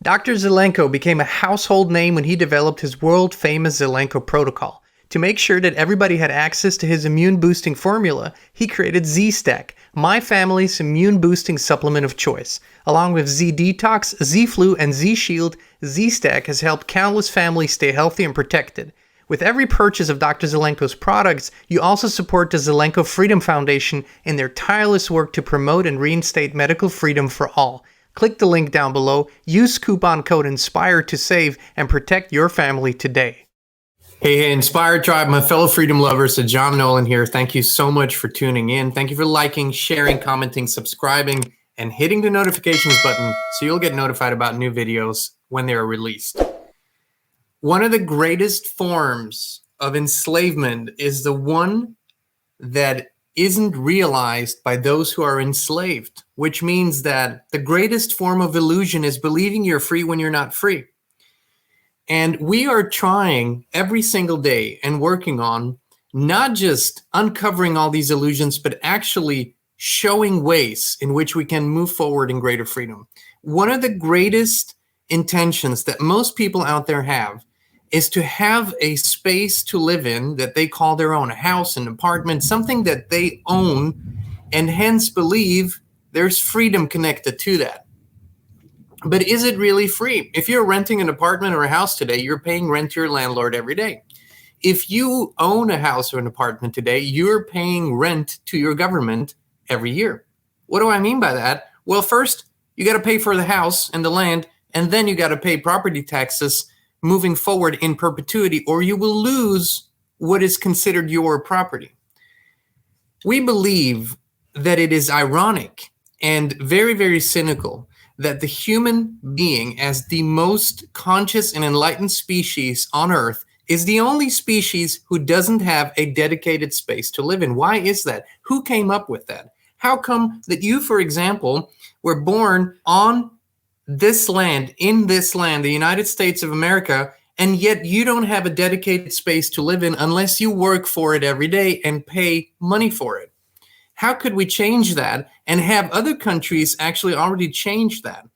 Dr. Zelenko became a household name when he developed his world-famous Zelenko protocol. To make sure that everybody had access to his immune-boosting formula, he created Z-Stack, my family's immune-boosting supplement of choice. Along with Z-Detox, Z-Flu, and Z-Shield, Z-Stack has helped countless families stay healthy and protected. With every purchase of Dr. Zelenko's products, you also support the Zelenko Freedom Foundation in their tireless work to promote and reinstate medical freedom for all. Click the link down below, use coupon code INSPIRE to save and protect your family today. Hey, Inspired Tribe, my fellow freedom lovers, John Nolan here. Thank you so much for tuning in. Thank you for liking, sharing, commenting, subscribing, and hitting the notifications button so you'll get notified about new videos when they are released. One of the greatest forms of enslavement is the one that isn't realized by those who are enslaved, which means that the greatest form of illusion is believing you're free when you're not free. And we are trying every single day and working on not just uncovering all these illusions, but actually showing ways in which we can move forward in greater freedom. One of the greatest intentions that most people out there have is to have a space to live in that they call their own, a house, an apartment, something that they own, and hence believe there's freedom connected to that. But is it really free? If you're renting an apartment or a house today, you're paying rent to your landlord every day. If you own a house or an apartment today, you're paying rent to your government every year. What do I mean by that? Well, first, you got to pay for the house and the land, and then you got to pay property taxes moving forward in perpetuity, or you will lose what is considered your property. We believe that it is ironic and very, very cynical that the human being, as the most conscious and enlightened species on Earth, is the only species who doesn't have a dedicated space to live in. Why is that? Who came up with that? How come that you, for example, were born on this land, in this land, the United States of America, and yet you don't have a dedicated space to live in unless you work for it every day and pay money for it? How could we change that and have other countries actually already change that?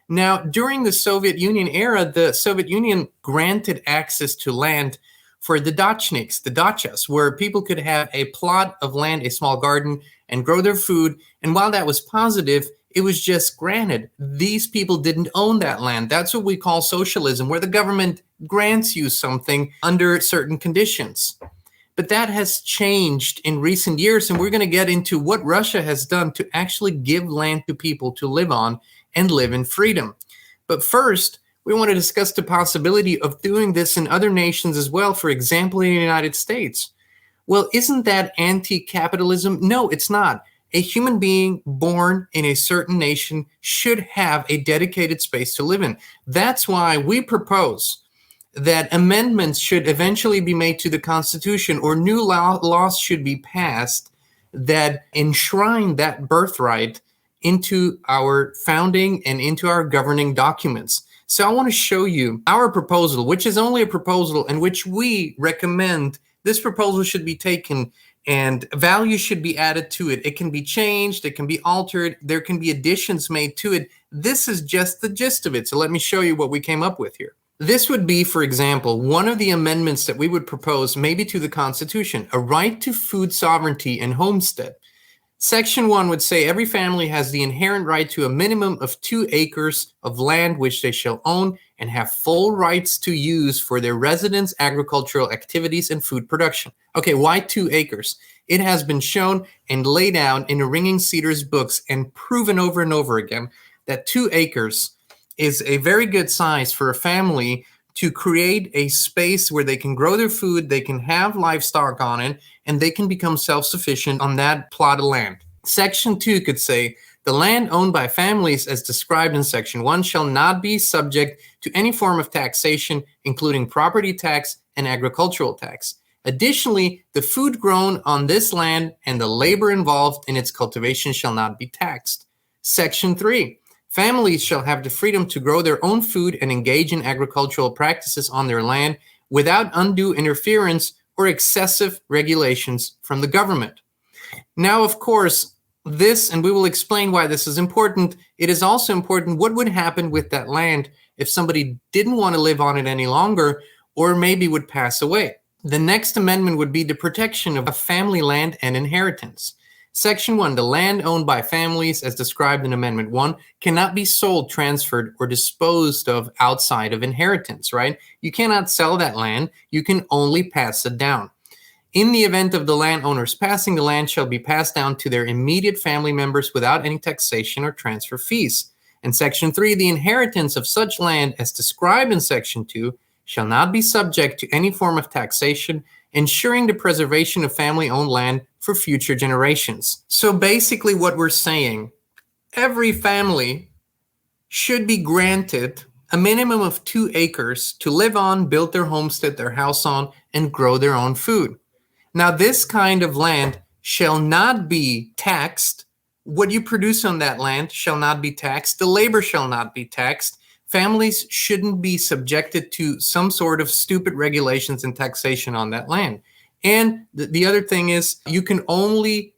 Now, during the Soviet Union era, the Soviet Union granted access to land for the dachniks, the dachas, where people could have a plot of land, a small garden, and grow their food. And while that was positive, it was just granted. These people didn't own that land. That's what we call socialism, where the government grants you something under certain conditions. But that has changed in recent years, and we're going to get into what Russia has done to actually give land to people to live on and live in freedom. But first, we want to discuss the possibility of doing this in other nations as well, for example, in the United States. Well, isn't that anti-capitalism? No, it's not. A human being born in a certain nation should have a dedicated space to live in. That's why we propose that amendments should eventually be made to the Constitution, or new laws should be passed that enshrine that birthright into our founding and into our governing documents. So I want to show you our proposal, which is only a proposal, in which we recommend this proposal should be taken and value should be added to it. It can be changed, it can be altered, there can be additions made to it. This is just the gist of it. So let me show you what we came up with here. This would be, for example, one of the amendments that we would propose maybe to the Constitution, a right to food sovereignty and homestead. Section 1 would say every family has the inherent right to a minimum of 2 acres of land which they shall own and have full rights to use for their residence, agricultural activities, and food production. Okay, why 2 acres? It has been shown and laid out in the Ringing Cedars books and proven over and over again that 2 acres is a very good size for a family to create a space where they can grow their food, they can have livestock on it, and they can become self-sufficient on that plot of land. Section 2 could say, the land owned by families as described in Section 1 shall not be subject to any form of taxation, including property tax and agricultural tax. Additionally, the food grown on this land and the labor involved in its cultivation shall not be taxed. Section 3. Families shall have the freedom to grow their own food and engage in agricultural practices on their land without undue interference or excessive regulations from the government. Now, of course, This, and we will explain why this is important, it is also important what would happen with that land if somebody didn't want to live on it any longer or maybe would pass away. The next amendment would be the protection of family land and inheritance. Section 1, the land owned by families, as described in Amendment 1, cannot be sold, transferred, or disposed of outside of inheritance, right? You cannot sell that land, you can only pass it down. In the event of the landowners passing, the land shall be passed down to their immediate family members without any taxation or transfer fees. In Section 3, the inheritance of such land as described in Section 2 shall not be subject to any form of taxation, ensuring the preservation of family-owned land for future generations. So basically what we're saying, every family should be granted a minimum of 2 acres to live on, build their homestead, their house on, and grow their own food. Now, this kind of land shall not be taxed. What you produce on that land shall not be taxed. The labor shall not be taxed. Families shouldn't be subjected to some sort of stupid regulations and taxation on that land. And the other thing is, you can only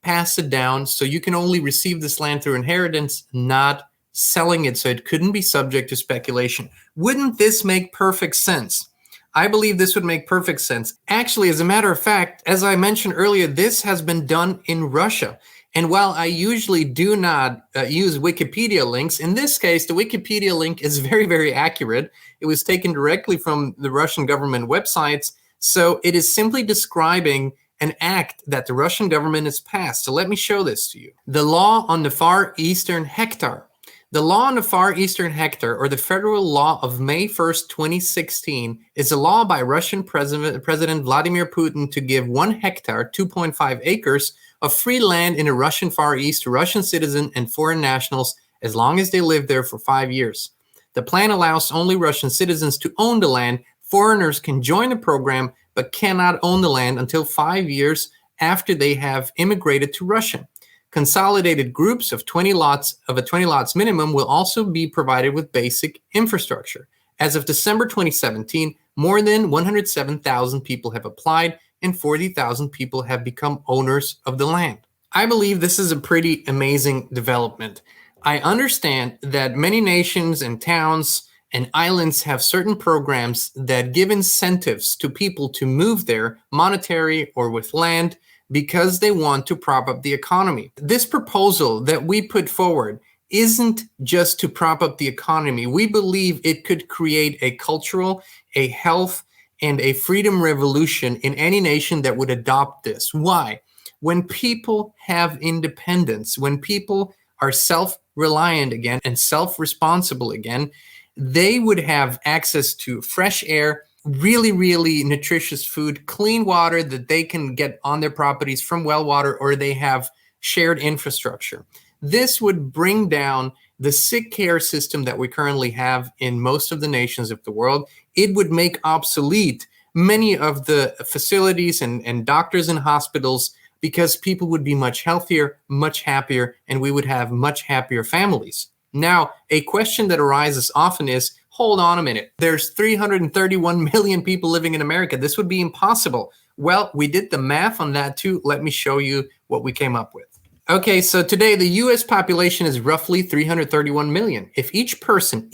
pass it down, so you can only receive this land through inheritance, not selling it, so it couldn't be subject to speculation. Wouldn't this make perfect sense? I believe this would make perfect sense. Actually, as a matter of fact, as I mentioned earlier, this has been done in Russia. And while I usually do not use Wikipedia links, in this case, the Wikipedia link is very, very accurate. It was taken directly from the Russian government websites. So it is simply describing an act that the Russian government has passed. So let me show this to you. The law on the Far Eastern Hectare. The law on the Far Eastern Hectare, or the federal law of May 1st, 2016, is a law by Russian President Vladimir Putin to give 1 hectare, 2.5 acres, of free land in the Russian Far East to Russian citizens and foreign nationals as long as they live there for 5 years. The plan allows only Russian citizens to own the land. Foreigners can join the program but cannot own the land until 5 years after they have immigrated to Russia. Consolidated groups of 20 lots of a 20 lots minimum will also be provided with basic infrastructure. As of December 2017, more than 107,000 people have applied and 40,000 people have become owners of the land. I believe this is a pretty amazing development. I understand that many nations and towns and islands have certain programs that give incentives to people to move there, monetary or with land, because they want to prop up the economy. This proposal that we put forward isn't just to prop up the economy. We believe it could create a cultural, a health, and a freedom revolution in any nation that would adopt this. Why? When people have independence, when people are self-reliant again and self-responsible again, they would have access to fresh air, really, really nutritious food, clean water that they can get on their properties from well water, or they have shared infrastructure. This would bring down the sick care system that we currently have in most of the nations of the world. It would make obsolete many of the facilities and doctors and hospitals, because people would be much healthier, much happier, and we would have much happier families. Now, a question that arises often is, hold on a minute, there's 331 million people living in America. This would be impossible. Well, we did the math on that too. Let me show you what we came up with. Okay, so today the US population is roughly 331 million. If each person,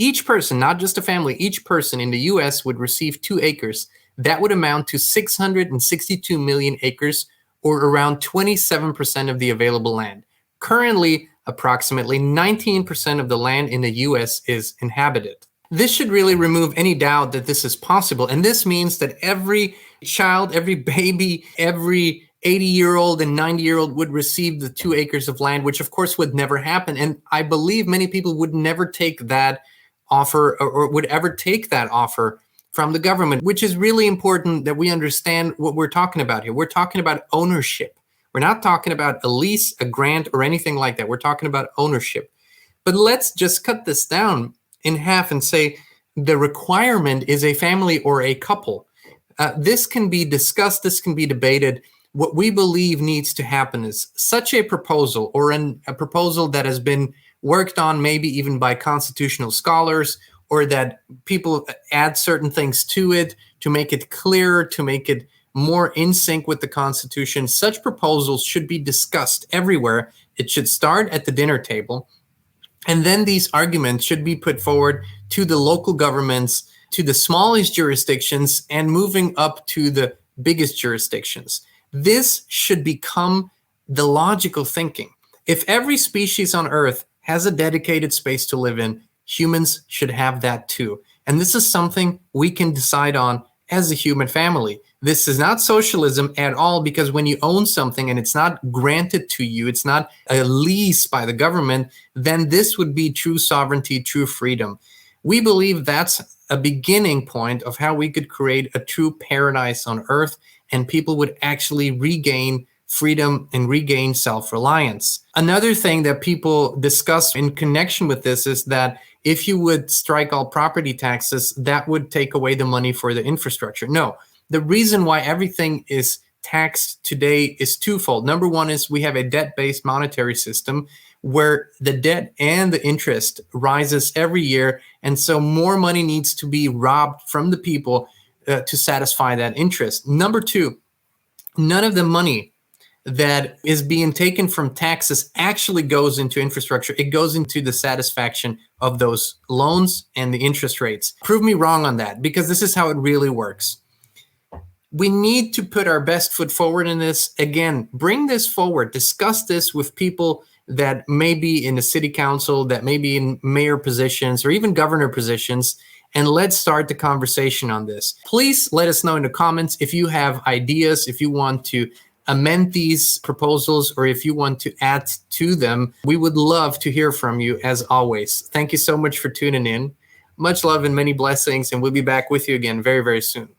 not just a family, each person in the US would receive 2 acres, that would amount to 662 million acres, or around 27% of the available land. Currently, approximately 19% of the land in the US is inhabited. This should really remove any doubt that this is possible. And this means that every child, every baby, every 80-year-old and 90-year-old would receive the 2 acres of land, which of course would never happen. And I believe many people would never take that offer, or would ever take that offer from the government, which is really important that we understand what we're talking about here. We're talking about ownership. We're not talking about a lease, a grant, or anything like that. We're talking about ownership. But let's just cut this down in half and say the requirement is a family or a couple. This can be discussed, this can be debated. What we believe needs to happen is such a proposal, or a proposal that has been worked on maybe even by constitutional scholars, or that people add certain things to it to make it clearer, to make it more in sync with the Constitution. Such proposals should be discussed everywhere It should start at the dinner table. And then these arguments should be put forward to the local governments, to the smallest jurisdictions, and moving up to the biggest jurisdictions. This should become the logical thinking. If every species on Earth has a dedicated space to live in, humans should have that too. And this is something we can decide on as a human family. This is not socialism at all, because when you own something and it's not granted to you, it's not a lease by the government, then this would be true sovereignty, true freedom. We believe that's a beginning point of how we could create a true paradise on Earth, and people would actually regain freedom and regain self-reliance. Another thing that people discuss in connection with this is that if you would strike all property taxes, that would take away the money for the infrastructure. No, the reason why everything is taxed today is twofold. Number one is we have a debt-based monetary system where the debt and the interest rises every year, and so more money needs to be robbed from the people to satisfy that interest. Number two, none of the money that is being taken from taxes actually goes into infrastructure. It goes into the satisfaction of those loans and the interest rates. Prove me wrong on that, because this is how it really works. We need to put our best foot forward in this. Again, bring this forward. Discuss this with people that may be in the city council, that may be in mayor positions or even governor positions, and let's start the conversation on this. Please let us know in the comments if you have ideas, if you want to amend these proposals, or if you want to add to them. We would love to hear from you as always. Thank you so much for tuning in. Much love and many blessings, and we'll be back with you again very, very soon.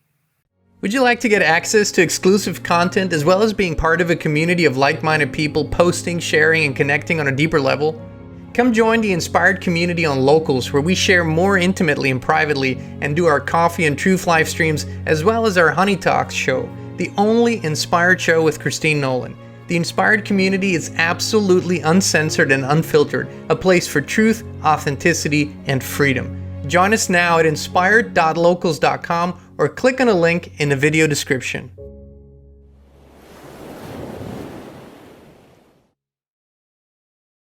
Would you like to get access to exclusive content as well as being part of a community of like-minded people posting, sharing, and connecting on a deeper level? Come join the Inspired community on Locals, where we share more intimately and privately and do our Coffee and Truth live streams, as well as our Honey Talks show, the only inspired show with Christine Nolan. The Inspired community is absolutely uncensored and unfiltered, a place for truth, authenticity, and freedom. Join us now at inspired.locals.com or click on a link in the video description.